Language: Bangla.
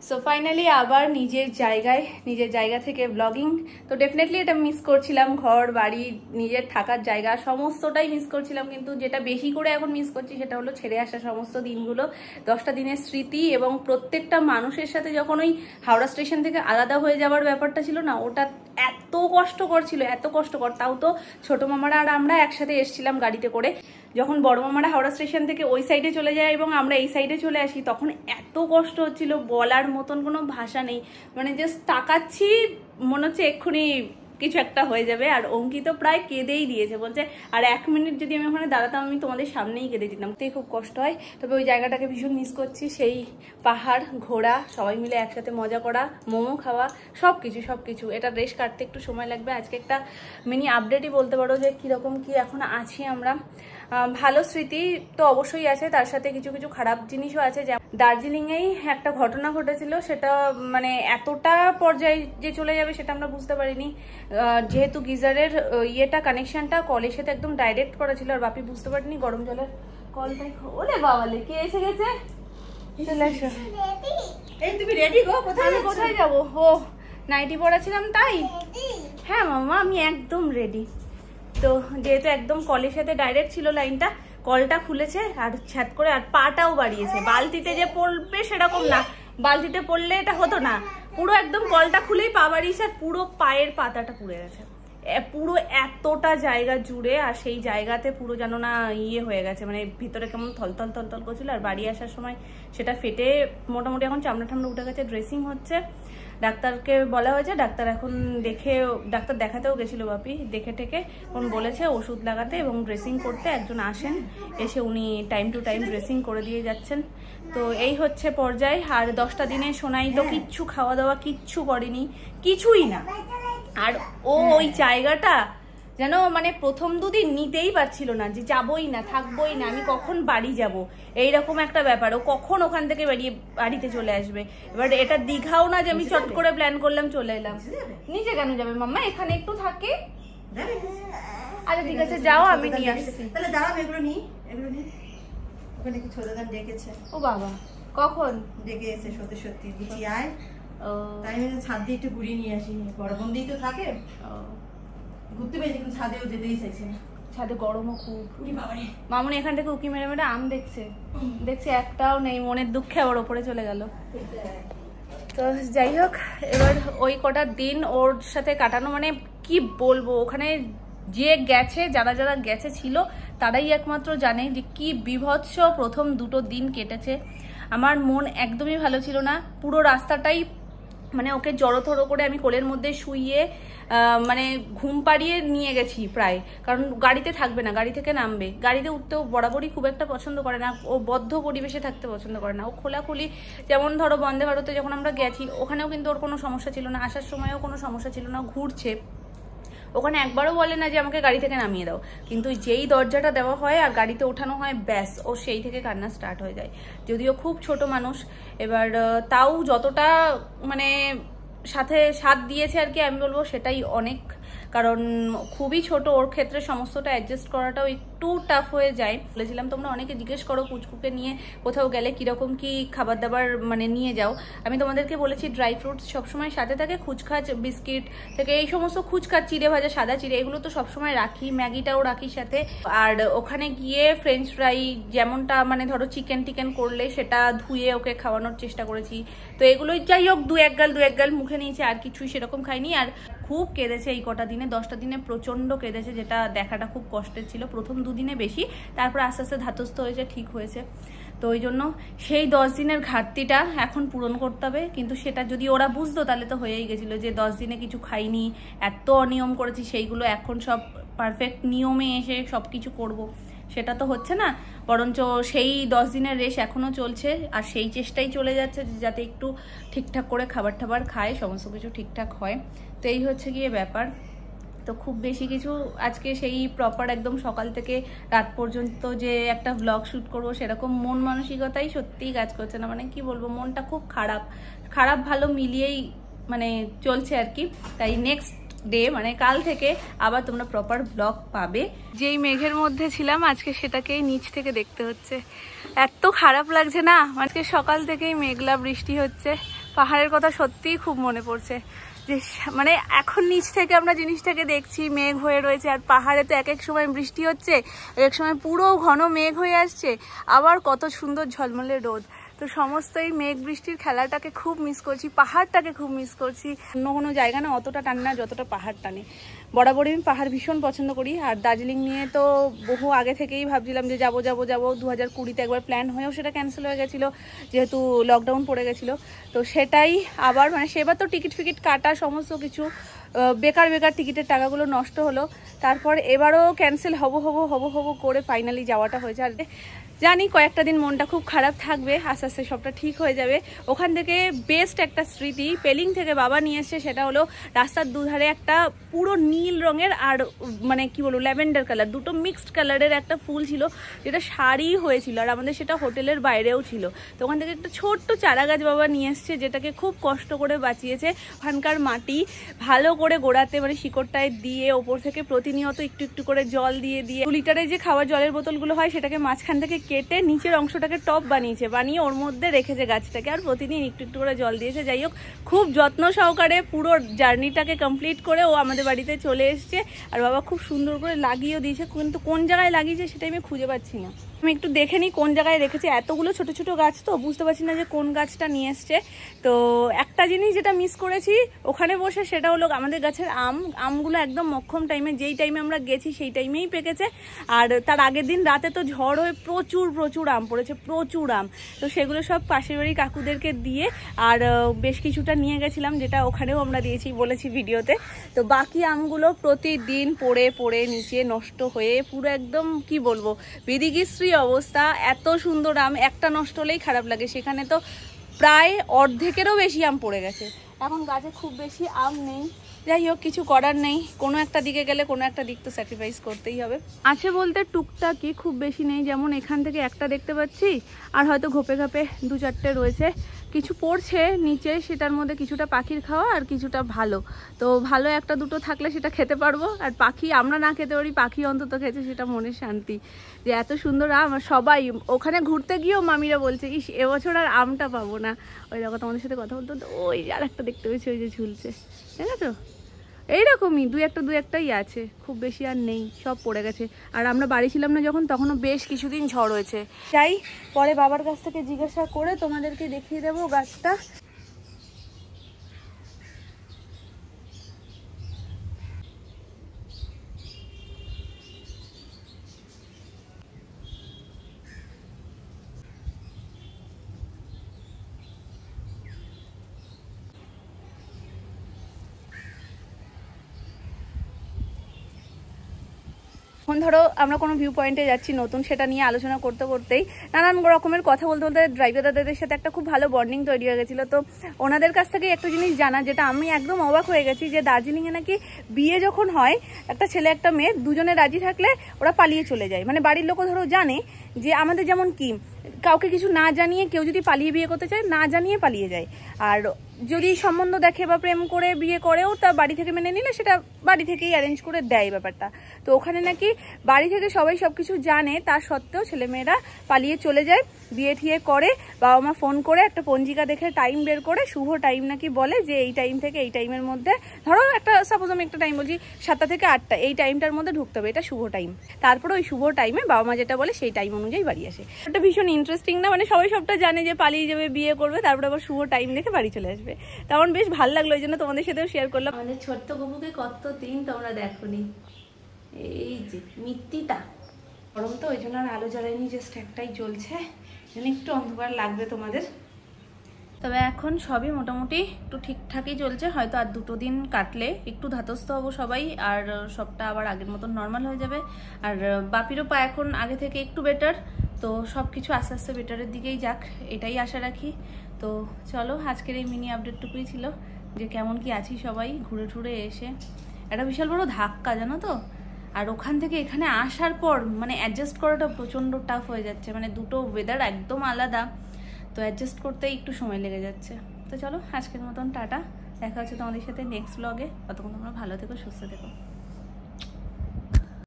সো ফাইনালি আবার নিজের জায়গা থেকে ব্লগিং। তো ডেফিনেটলি এটা মিস করছিলাম, ঘর বাড়ি নিজের থাকার জায়গা সমস্তটাই মিস করছিলাম, কিন্তু যেটা বেশি করে এখন মিস করছি সেটা হলো ছেড়ে আসা সমস্ত দিনগুলো, 10টা দিনের স্মৃতি। এবং প্রত্যেকটা মানুষের সাথে যখন ওই হাওড়া স্টেশন থেকে আলাদা হয়ে যাওয়ার ব্যাপারটা ছিল না, ওটা এত কষ্টকর ছিল, এত কষ্টকর। তাও তো ছোট মামারা আর আমরা একসাথে এসেছিলাম গাড়িতে করে। যখন বড় মামারা হাওড়া স্টেশন থেকে ওই সাইডে চলে যায় এবং আমরা এই সাইডে চলে আসি, তখন এত কষ্ট হচ্ছিল, বলার মতন কোনো ভাষা নেই। মানে জাস্ট তাকাচ্ছি, মনে হচ্ছে এক্ষুনি কিছু একটা হয়ে যাবে। আর অঙ্কিত প্রায় কেঁদেই দিয়েছে, বলছে আর 1 মিনিট যদি আমি ওখানে দাঁড়াতাম আমি তোমাদের সামনেই কেঁদে দিতাম। তাই খুব কষ্ট হয়। তবে ওই জায়গাটাকে ভীষণ মিস করছি, সেই পাহাড় ঘোরা, সবাই মিলে একসাথে মজা করা, মোমো খাওয়া, সব কিছু। এটা রেশ কাটতে একটু সময় লাগবে। আজকে একটা মিনি আপডেটই বলতে পারো যে কীরকম কি এখন আছি আমরা। ভালো স্মৃতি তো অবশ্যই আছে, তার সাথে কিছু খারাপ জিনিসও আছে। যেমন দার্জিলিংয়েই একটা ঘটনা ঘটেছিল, সেটা মানে এতটা পর্যায়ে যে চলে যাবে সেটা আমরা বুঝতে পারিনি। যেহেতু গিজারের ইয়েটা কানেকশনটা কলের সাথে একদম ডাইরেক্ট করা ছিল, আর বাপি বুঝতে পারিনি গরম জলের কলটাই। ওরে বাবালে, কে এসে গেছে? চলে আসো। এই তুমি রেডি গো? কোথায় যাবো? ও নাইটি পরা ছিলাম তাই। হ্যাঁ মামা, আমি একদম রেডি। তো যেহেতু একদম কলের সাথে ডাইরেক্ট ছিল লাইনটা, কলটা খুলেছে আর ছ্যাত করে আর পাটাও বাড়িয়েছে। বালতিতে যে পড়বে সেরকম না, বালতিতে পড়লে এটা হতো না, পুরো একদম কলটা খুলেই পা বাড়িয়েছে আর পুরো পায়ের পাতাটা পুড়ে গেছে, পুরো এতটা জায়গা জুড়ে। আর সেই জায়গাতে পুরো যেন না ইয়ে হয়ে গেছে, মানে ভিতরে কেমন থলথল করছিল। আর বাড়ি আসার সময় সেটা ফেটে মোটামুটি এখন চামড়া ঠামড়া উঠে গেছে, ড্রেসিং হচ্ছে। ডাক্তারকে বলা হয়েছে, ডাক্তার এখন ডাক্তার দেখাতেও গেছিল বাপি, দেখে টেকে এখন বলেছে ওষুধ লাগাতে এবং ড্রেসিং করতে। একজন আসেন, এসে উনি টাইম টু টাইম ড্রেসিং করে দিয়ে যাচ্ছেন। তো এই হচ্ছে পর্যায়। আর 10টা দিনে সোনাই তো কিচ্ছু খাওয়া দাওয়া কিচ্ছু করেনি, কিছুই না। আর ওই জায়গাটা যেন মানে প্রথম 2 দিন নিতেই পারছিল না, যে যাবই না, থাকবোই না, আমি কখন বাড়ি যাব, এইরকম একটা ব্যাপার। ও কখন ওখান থেকে বেরিয়ে বাড়িতে চলে আসবে। এবার এটা দীঘাও না যে আমি চট করে প্ল্যান করলাম চলে এলাম। নিচে কেন যাবে মাম্মা? এখানে একটু থাকে। আরে ঠিক আছে, যাও, আমি নিয়ে আসছি। তাহলে দাঁড়াও, এগুলো নি। ওখানে কি ছোট দান ডেকেছে? ও বাবা, কখন ডেকে এসে? সত্যি দিচ্ছি, আয়। তাই আমি ছাদ দিয়ে একটু ঘুরিয়ে নিয়ে আসি, বড় বন্দি তো থাকে, ঘুরতে পেয়েছি, কিন্তু ছাদেও যেতেই চাইছে না। ছাদে গরমও খুব। মামুনি এখান থেকে উকি মেরে আম দেখছে একটাও নেই, মনের দুঃখে আবার ওপরে চলে গেল। তো যাই হোক, এবার ওই কটা দিন ওর সাথে কাটানো, মানে কি বলবো, ওখানে যে গেছে, যারা গেছে ছিল তারাই একমাত্র জানে যে কি বিভৎস প্রথম 2টো দিন কেটেছে। আমার মন একদমই ভালো ছিল না। পুরো রাস্তাটাই মানে ওকে জড়োথড়ো করে আমি কোলের মধ্যে শুইয়ে মানে ঘুম পাড়িয়ে নিয়ে গেছি প্রায়, কারণ গাড়িতে থাকবে না, গাড়ি থেকে নামবে। গাড়িতে উঠতেও বরাবরই খুব একটা পছন্দ করে না, ও বদ্ধ পরিবেশে থাকতে পছন্দ করে না। ও খোলাখুলি, যেমন ধরো বন্দে ভারতে যখন আমরা গেছি ওখানেও কিন্তু ওর কোনো সমস্যা ছিল না, আসার সময়ও কোনো সমস্যা ছিল না, ঘুরছে। ওখানে একবারও বলে না যে আমাকে গাড়ি থেকে নামিয়ে দাও, কিন্তু যেই দরজাটা দেওয়া হয় আর গাড়িতে ওঠানো হয়, ব্যাস ও সেই থেকে কান্না স্টার্ট হয়ে যায়। যদিও খুব ছোট মানুষ, এবার তাও যতটা মানে সাথে সাথ দিয়েছে আর কি, আমি বলবো সেটাই অনেক। কারণ খুবই ছোট, ওর ক্ষেত্রে সমস্তটা অ্যাডজাস্ট করাটাও একটু টাফ হয়ে যায়। বলেছিলাম তোমরা অনেকে জিজ্ঞেস করো পুচকুকে নিয়ে কোথাও গেলে কীরকম কি খাবার দাবার মানে নিয়ে যাও। আমি তোমাদেরকে বলেছি ড্রাই ফ্রুটস সবসময় সাথে থাকে, খুচখাচ বিস্কিট থেকে এই সমস্ত খুচখাচ, চিড়ে ভাজা, সাদা চিড়ে, এগুলো তো সবসময় রাখি, ম্যাগিটাও রাখি সাথে। আর ওখানে গিয়ে ফ্রেঞ্চ ফ্রাই যেমনটা মানে ধরো চিকেন করলে সেটা ধুয়ে ওকে খাওয়ানোর চেষ্টা করেছি। তো এগুলোই যাই হোক 2-1 গাল মুখে নিয়েছে, আর কিছুই সেরকম খাইনি। আর খুব কেঁদেছে এই কটা দিনে, 10টা দিনে প্রচন্ড কেঁদেছে, যেটা দেখাটা খুব কষ্টের ছিল। প্রথম 2 দিনে বেশি, তারপর আস্তে আস্তে ধাতস্থ হয়েছে, ঠিক হয়েছে। তো ওই জন্য সেই 10 দিনের ঘাটতিটা এখন পূরণ করতে হবে। কিন্তু সেটা যদি ওরা বুঝতো তাহলে তো হয়েই গেছিলো, যে 10 দিনে কিছু খাইনি, এত অনিয়ম করেছি, সেইগুলো এখন সব পারফেক্ট নিয়মে এসে সব কিছু করবো, সেটা তো হচ্ছে না। বরঞ্চ সেই 10 দিনের রেশ এখনো চলছে, আর সেই চেষ্টাই চলে যাচ্ছে যাতে একটু ঠিকঠাক করে খাবার টাবার খায়, সমস্ত কিছু ঠিকঠাক হয়। তো এই হচ্ছে গিয়ে ব্যাপার। তো খুব বেশি কিছু আজকে সেই প্রপার একদম সকাল থেকে রাত পর্যন্ত যে একটা ব্লগ শ্যুট করব সেরকম মন মানসিকতাই সত্যিই কাজ করছে না। মানে কি বলবো, মনটা খুব খারাপ ভালো মিলিয়েই মানে চলছে আর কি। তাই নেক্সট ডে মানে কাল থেকে আবার তোমরা প্রপার ব্লগ পাবে। যেই মেঘের মধ্যে ছিলাম আজকে সেটাকেই নিচ থেকে দেখতে হচ্ছে, এত খারাপ লাগছে না। আজকে সকাল থেকেই মেঘলা, বৃষ্টি হচ্ছে, পাহাড়ের কথা সত্যিই খুব মনে পড়ছে, যে মানে এখন নিচ থেকে আমরা জিনিসটাকে দেখছি মেঘ হয়ে রয়েছে, আর পাহাড়ে তো এক এক সময় বৃষ্টি হচ্ছে, এক সময় পুরো ঘন মেঘ হয়ে আসছে, আবার কত সুন্দর ঝলমলে রোদ। তো সমস্ত এই মেঘ বৃষ্টির খেলাটাকে খুব মিস করছি, পাহাড়টাকে খুব মিস করছি। অন্য কোনো জায়গা না অতটা টানে না যতটা পাহাড় টানে। বরাবরই আমি পাহাড় ভীষণ পছন্দ করি। আর দার্জিলিং নিয়ে তো বহু আগে থেকেই ভাবছিলাম যে যাবো 2020-তে একবার প্ল্যান হয়েও সেটা ক্যান্সেল হয়ে গেছিলো, যেহেতু লকডাউন পড়ে গেছিলো। তো সেটাই আবার মানে সেবার তো টিকিট ফিকিট কাটা সমস্ত কিছু বেকার টিকিটের টাকাগুলো নষ্ট হলো। তারপর এবারও ক্যান্সেল হব করে ফাইনালি যাওয়াটা হয়েছে। আর জানি কয়েকটা দিন মনটা খুব খারাপ থাকবে, আস্তে আস্তে সবটা ঠিক হয়ে যাবে। ওখান থেকে বেস্ট একটা স্মৃতি পেলিং থেকে বাবা নিয়ে এসছে, সেটা হলো রাস্তার দুধারে একটা পুরো নীল রঙের আর মানে কি বলবো ল্যাভেন্ডার কালার, দুটো মিক্সড কালারের একটা ফুল ছিল, যেটা শাড়ি হয়েছিল, আর আমাদের সেটা হোটেলের বাইরেও ছিল। তো ওখান থেকে একটা ছোট্ট চারা গাছ বাবা নিয়ে এসছে, যেটাকে খুব কষ্ট করে বাঁচিয়েছে। ওখানকার মাটি ভালো করে গোড়াতে মানে শিকড়টায় দিয়ে ওপর থেকে প্রতিনিয়ত একটু করে জল দিয়ে 2 লিটারের যে খাওয়ার জলের বোতলগুলো হয় সেটাকে মাঝখান থেকে কেটে নিচের অংশটাকে টপ বানিয়ে ওর মধ্যে রেখেছে গাছটাকে, আর প্রতিদিন একটু করে জল দিয়েছে। যাই হোক, খুব যত্ন সহকারে পুরো জার্নিটাকে কমপ্লিট করে ও আমাদের বাড়িতে চলে এসছে। আর বাবা খুব সুন্দর করে লাগিয়েও দিয়েছে, কিন্তু কোন জায়গায় লাগিয়েছে সেটা আমি খুঁজে পাচ্ছি না। আমি একটু দেখে নিই কোন জায়গায় রেখেছে। এতগুলো ছোট ছোট গাছ তো বুঝতে পারছি না যে কোন গাছটা নিয়ে এসছে। তো একটা জিনিস যেটা মিস করেছি ওখানে বসে, সেটা হলো আমাদের গাছের আমগুলো একদম মক্ষম টাইমে, যেই টাইমে আমরা গেছি সেই টাইমেই পেকেছে। আর তার আগের দিন রাতে তো ঝড় হয়ে প্রচুর আম পড়েছে, প্রচুর আম। তো সেগুলো সব পাশের বাড়ি কাকুদেরকে দিয়ে আর বেশ কিছুটা নিয়ে গেছিলাম, যেটা ওখানেও আমরা দিয়েছি বলেছি ভিডিওতে। তো বাকি আমগুলো প্রতিদিন পড়ে নিচে নষ্ট হয়ে পুরো একদম কি বলবো বিদিগিশ্রী অবস্থা। এত সুন্দর আম একটা নষ্ট হলেই খারাপ লাগে, সেখানে তো প্রায় অর্ধেকেরও বেশি আম পড়ে গেছে। এখন গাছে খুব বেশি আম নেই, যাই হোক কিছু করার নেই, কোনো একটা দিকে গেলে কোনো একটা দিক তো স্যাক্রিফাইস করতেই হবে। আছে বলতে টুকটাকি, খুব বেশি নেই। যেমন এখান থেকে একটা দেখতে পাচ্ছি, আর হয়তো ঘোপে 2-4টে রয়েছে। কিছু পড়ছে নিচে, সেটার মধ্যে কিছুটা পাখির খাওয়া আর কিছুটা ভালো। তো ভালো 1-2 থাকলে সেটা খেতে পারবো, আর পাখি আমরা না খেতে পারি, পাখি অন্তত খেতে, সেটা মনের শান্তি। যে এত সুন্দর আম, সবাই ওখানে ঘুরতে গিয়েও মামিরা বলছে ইস এবছর আর আমটা পাবো না। ওই দেখো তোমাদের সাথে কথা বলতে ওই আর একটা দেখতে পেয়েছি, ওই যে ঝুলছে, ঠিক আছে? এইরকমই 2-1টাই আছে, খুব বেশি আর নেই, সব পড়ে গেছে। আর আমরা বাড়ি ছিলাম না যখন, তখনও বেশ কিছুদিন ঝড় হয়েছে। যাই পরে বাবার কাছ থেকে জিজ্ঞাসা করে তোমাদেরকে দেখিয়ে দেবো গাছটা। এখন ধরো আমরা কোনো ভিউ পয়েন্টে যাচ্ছি নতুন, সেটা নিয়ে আলোচনা করতেই নানান রকমের কথা বলতে ড্রাইভার দাদাদের সাথে একটা খুব ভালো বন্ডিং তৈরি হয়ে গেছিলো। তো ওনাদের কাছ থেকে একটা জিনিস জানা, যেটা আমি একদম অবাক হয়ে গেছি, যে দার্জিলিংয়ে নাকি বিয়ে যখন হয় একটা ছেলে একটা মেয়ে দুজনে রাজি থাকলে ওরা পালিয়ে চলে যায়। মানে বাড়ির লোকও ধরো জানে যে আমাদের যেমন কি কাউকে কিছু না জানিয়ে কেউ যদি পালিয়ে বিয়ে করতে চায়, না জানিয়ে পালিয়ে যায়। আর যদি সম্বন্ধ দেখে বা প্রেম করে বিয়ে করেও তা বাড়ি থেকে মেনে নিলে সেটা বাড়ি থেকেই অ্যারেঞ্জ করে দেয় ব্যাপারটা। তো ওখানে নাকি বাড়ি থেকে সবাই সবকিছু জানে, তা সত্ত্বেও ছেলেমেয়েরা পালিয়ে চলে যায়, বিয়ে ঠিয়ে করে, বাবা মা ফোন করে একটা পঞ্জিকা দেখে টাইম বের করে, শুভ টাইম নাকি বলে যে এই টাইম থেকে এই টাইমের মধ্যে, ধরো একটা সাপোজ আমি একটা টাইম বলছি 7টা থেকে 8টা, এই টাইমটার মধ্যে ঢুকতে হবে, এটা শুভ টাইম। তারপরে ওই শুভ টাইমে বাবা মা যেটা বলে সেই টাইম অনুযায়ী বাড়ি আসে। এটা ভীষণ ইন্টারেস্টিং না? মানে সবাই সবটা জানে যে পালিয়ে যাবে, বিয়ে করবে, তারপরে আবার শুভ টাইম দেখে বাড়ি চলে আসবে। তেমন বেশ ভালো লাগলো, ওই জন্য তোমাদের সাথেও শেয়ার করলাম। আমাদের ছোট্ট গপুকে কত দিন তোমরা দেখোনি। এই যে মিত্তিটা গরম তো, ওই জন্য আর আলো জ্বালাইনি, জাস্ট একটাই জ্বলছে, যেন একটু অন্ধকার লাগবে তোমাদের। তবে এখন সবই মোটামুটি একটু ঠিকঠাকই চলছে, হয়তো আর 2 দিন কাটলে একটু ধাতস্থ হবো সবাই, আর সবটা আবার আগের মতন নর্মাল হয়ে যাবে। আর বাপিরও পা এখন আগে থেকে একটু বেটার, তো সব কিছু আস্তে আস্তে বেটারের দিকেই যাক, এটাই আশা রাখি। তো চলো, আজকের এই মিনি আপডেটটুকুই ছিল, যে কেমন কি আছি সবাই ঘুরে টুরে এসে। একটা বিশাল বড় ধাক্কা জানো তো, আর ওখান থেকে এখানে আসার পর মানে অ্যাডজাস্ট করাটা প্রচণ্ড টাফ হয়ে যাচ্ছে। মানে দুটো ওয়েদার একদম আলাদা, তো অ্যাডজাস্ট করতে একটু সময় লেগে যাচ্ছে। তো চলো আজকের মতন টাটা, দেখা হচ্ছে তোমাদের সাথে নেক্সট ব্লগে। ততক্ষণ তোমরা ভালো থেকো, সুস্থ থেকো।